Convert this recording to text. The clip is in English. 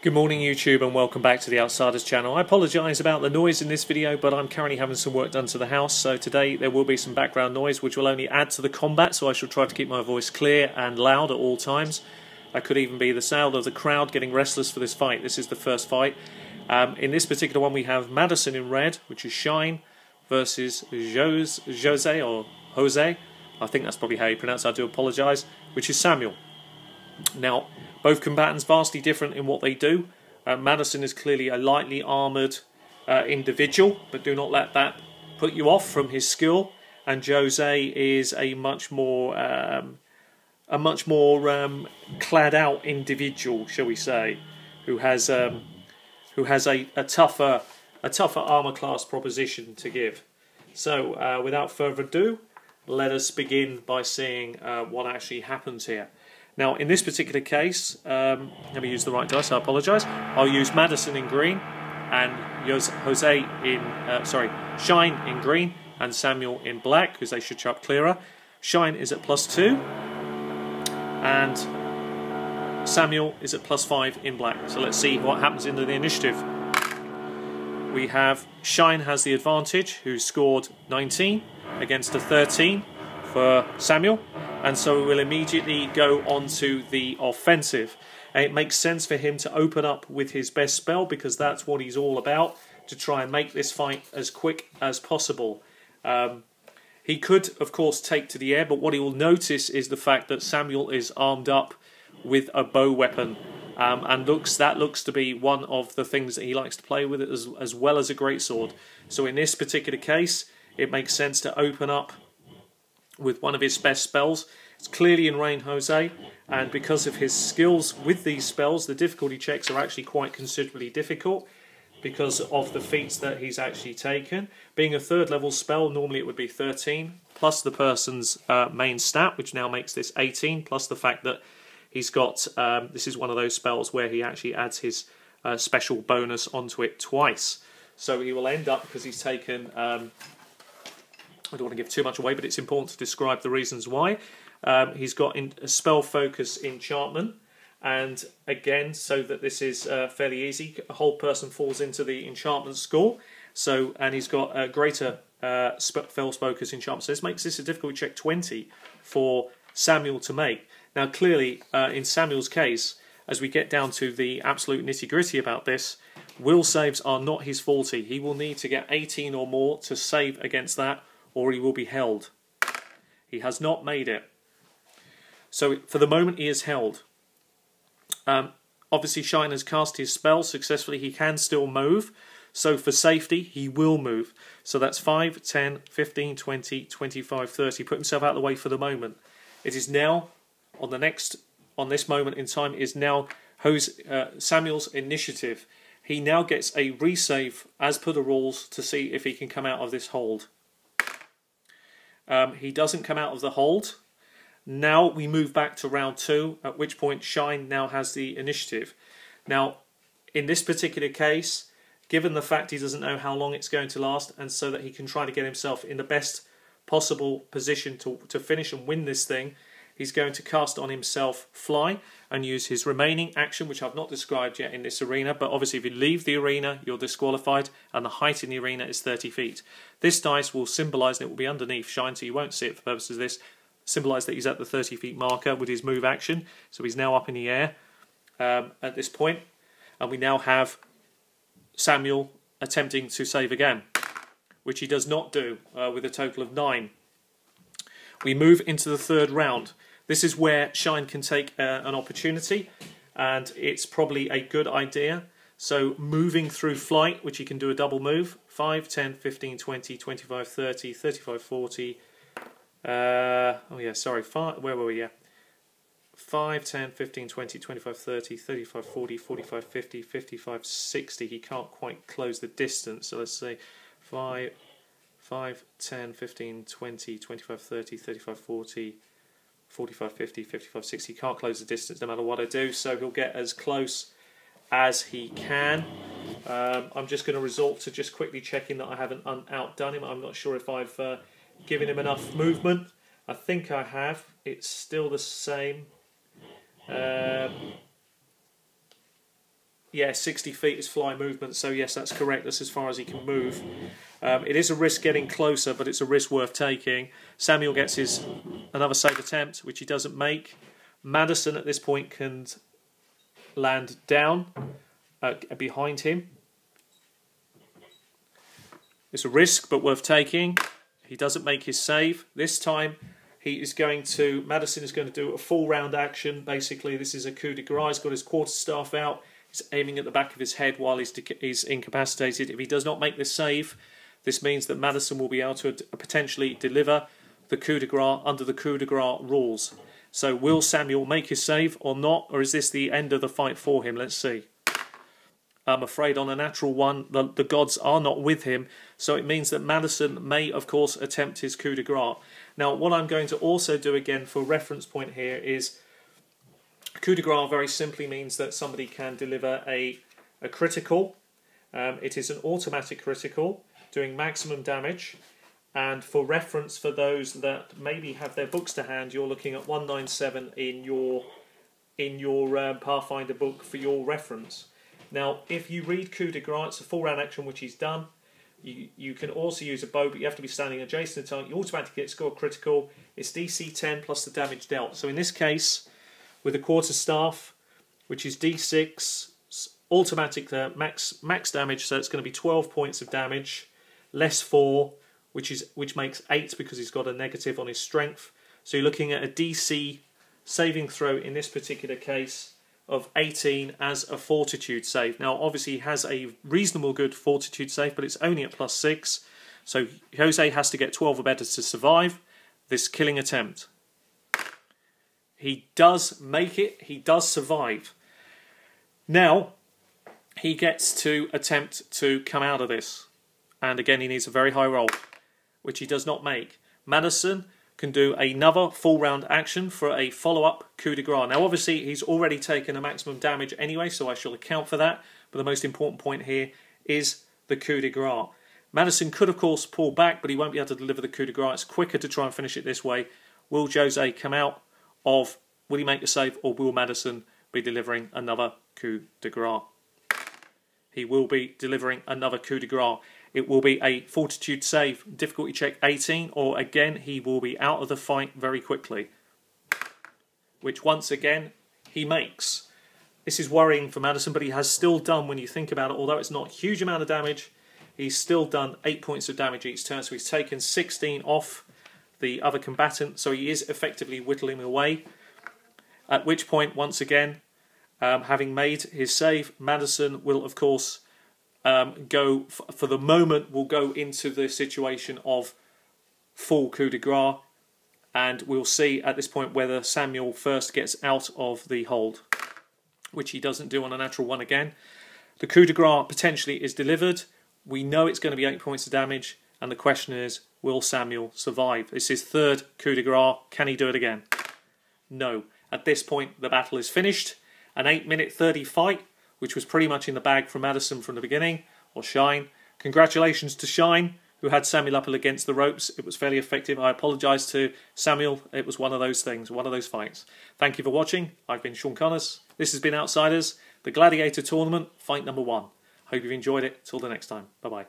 Good morning YouTube and welcome back to the Outsiders channel. I apologise about the noise in this video, but I'm currently having some work done to the house, so today there will be some background noise which will only add to the combat, so I shall try to keep my voice clear and loud at all times. That could even be the sound of the crowd getting restless for this fight. This is the first fight. In this particular one we have Madison in red, which is Shyne versus Jose, I think that's probably how you pronounce it, I do apologise, which is Samuel. Now, both combatants vastly different in what they do. Madison is clearly a lightly armoured individual, but do not let that put you off from his skill. And Jose is a much more clad out individual, shall we say, who has a tougher armour class proposition to give. So, without further ado, let us begin by seeing what actually happens here. Now, in this particular case, let me use the right dice, I apologise. I'll use Madison in green, and Shyne in green, and Samuel in black, because they should show up clearer. Shyne is at +2, and Samuel is at +5 in black. So let's see what happens into the initiative. We have Shyne has the advantage, who scored 19 against a 13 for Samuel. And so we'll immediately go on to the offensive. And it makes sense for him to open up with his best spell because that's what he's all about, to try and make this fight as quick as possible. He could, of course, take to the air, but what he will notice is the fact that Samuel is armed up with a bow weapon. And that looks to be one of the things that he likes to play with, as well as a greatsword. So in this particular case, it makes sense to open up with one of his best spells. It's clearly in range Jose, and because of his skills with these spells, the difficulty checks are actually quite considerably difficult because of the feats that he's actually taken. Being a third level spell, normally it would be 13, plus the person's main stat, which now makes this 18, plus the fact that he's got, this is one of those spells where he actually adds his special bonus onto it twice. So he will end up, because he's taken, I don't want to give too much away, but it's important to describe the reasons why. He's got a spell focus enchantment, and again, so that this is fairly easy, a whole person falls into the enchantment score. So, and he's got a greater spell focus enchantment. So this makes this a difficulty check 20 for Samuel to make. Now, clearly, in Samuel's case, as we get down to the absolute nitty-gritty about this, will saves are not his forte. He will need to get 18 or more to save against that, or he will be held. He has not made it. So for the moment he is held. Obviously Shyne has cast his spell successfully. He can still move. So for safety he will move. So that's 5, 10, 15, 20, 25, 30. Put himself out of the way for the moment. It is now, on this moment in time, is now Samuel's initiative. He now gets a resave as per the rules to see if he can come out of this hold. He doesn't come out of the hold. Now we move back to round 2, at which point Shyne now has the initiative. Now, in this particular case, given the fact he doesn't know how long it's going to last, and so that he can try to get himself in the best possible position to finish and win this thing, he's going to cast on himself Fly and use his remaining action, which I've not described yet in this arena, but obviously if you leave the arena, you're disqualified, and the height in the arena is 30 feet. This dice will symbolise, and it will be underneath Shyne, so you won't see it for purposes of this, symbolise that he's at the 30 feet marker with his move action, so he's now up in the air at this point, and we now have Samuel attempting to save again, which he does not do, with a total of 9. We move into the third round. This is where Shyne can take an opportunity, and it's probably a good idea. So moving through flight, which he can do a double move, 5, 10, 15, 20, 25, 30, 35, 40. Where were we? Yeah. 5, 10, 15, 20, 25, 30, 35, 40, 45, 50, 55, 60. He can't quite close the distance. So let's say 5, 10, 15, 20, 25, 30, 35, 40, 45, 50, 55, 60. He can't close the distance no matter what I do, so he'll get as close as he can. I'm just going to resort to just quickly checking that I haven't outdone him. I'm not sure if I've given him enough movement. I think I have. It's still the same. Yeah, 60 feet is fly movement, so yes, that's correct. That's as far as he can move. It is a risk getting closer, but it's a risk worth taking. Samuel gets his another save attempt, which he doesn't make. Madison at this point can land down behind him. It's a risk, but worth taking. He doesn't make his save. This time, Madison is going to do a full round action. Basically, this is a coup de grace. He's got his quarterstaff out. He's aiming at the back of his head while he's incapacitated. If he does not make this save, this means that Madison will be able to potentially deliver the coup de grace under the coup de grace rules. So will Samuel make his save or not? Or is this the end of the fight for him? Let's see. I'm afraid on a natural one, the gods are not with him. So it means that Madison may, of course, attempt his coup de grace. Now, what I'm going to also do again for reference point here is coup de grace very simply means that somebody can deliver a critical. It is an automatic critical, doing maximum damage. And for reference, for those that maybe have their books to hand, you're looking at 197 in your Pathfinder book for your reference. Now, if you read coup de grace, it's a full round action which he's done. You can also use a bow, but you have to be standing adjacent to the target. You automatically get score critical. It's DC 10 plus the damage dealt. So in this case, with a quarterstaff, which is D6, automatic max damage, so it's going to be 12 points of damage, less 4, which makes 8 because he's got a negative on his strength. So you're looking at a DC saving throw in this particular case of 18 as a fortitude save. Now, obviously, he has a reasonable good fortitude save, but it's only at +6. So Jose has to get 12 or better to survive this killing attempt. He does make it. He does survive. Now, he gets to attempt to come out of this. And again, he needs a very high roll, which he does not make. Madison can do another full round action for a follow-up coup de grace. Now, obviously, he's already taken a maximum damage anyway, so I shall account for that. But the most important point here is the coup de grace. Madison could, of course, pull back, but he won't be able to deliver the coup de grace. It's quicker to try and finish it this way. Will Jose come out of, will he make the save, or will Madison be delivering another coup de grace? He will be delivering another coup de grace. It will be a fortitude save, difficulty check 18, or again, he will be out of the fight very quickly. Which once again, he makes. This is worrying for Madison, but he has still done, when you think about it, although it's not a huge amount of damage, he's still done 8 points of damage each turn, so he's taken 16 off the other combatant, so he is effectively whittling away. At which point, once again, having made his save, Madison will, of course, go, for the moment, will go into the situation of full coup de grace, and we'll see at this point whether Samuel first gets out of the hold, which he doesn't do on a natural one again. The coup de grace potentially is delivered. We know it's going to be 8 points of damage, and the question is, will Samuel survive? It's his third coup de grace. Can he do it again? No. At this point, the battle is finished. An 8-minute 30 fight, which was pretty much in the bag for Madison from the beginning, or Shyne. Congratulations to Shyne, who had Samuel up against the ropes. It was fairly effective. I apologise to Samuel. It was one of those things, one of those fights. Thank you for watching. I've been Sean Connors. This has been Outsiders, the Gladiator Tournament, fight number 1. Hope you've enjoyed it. Till the next time. Bye-bye.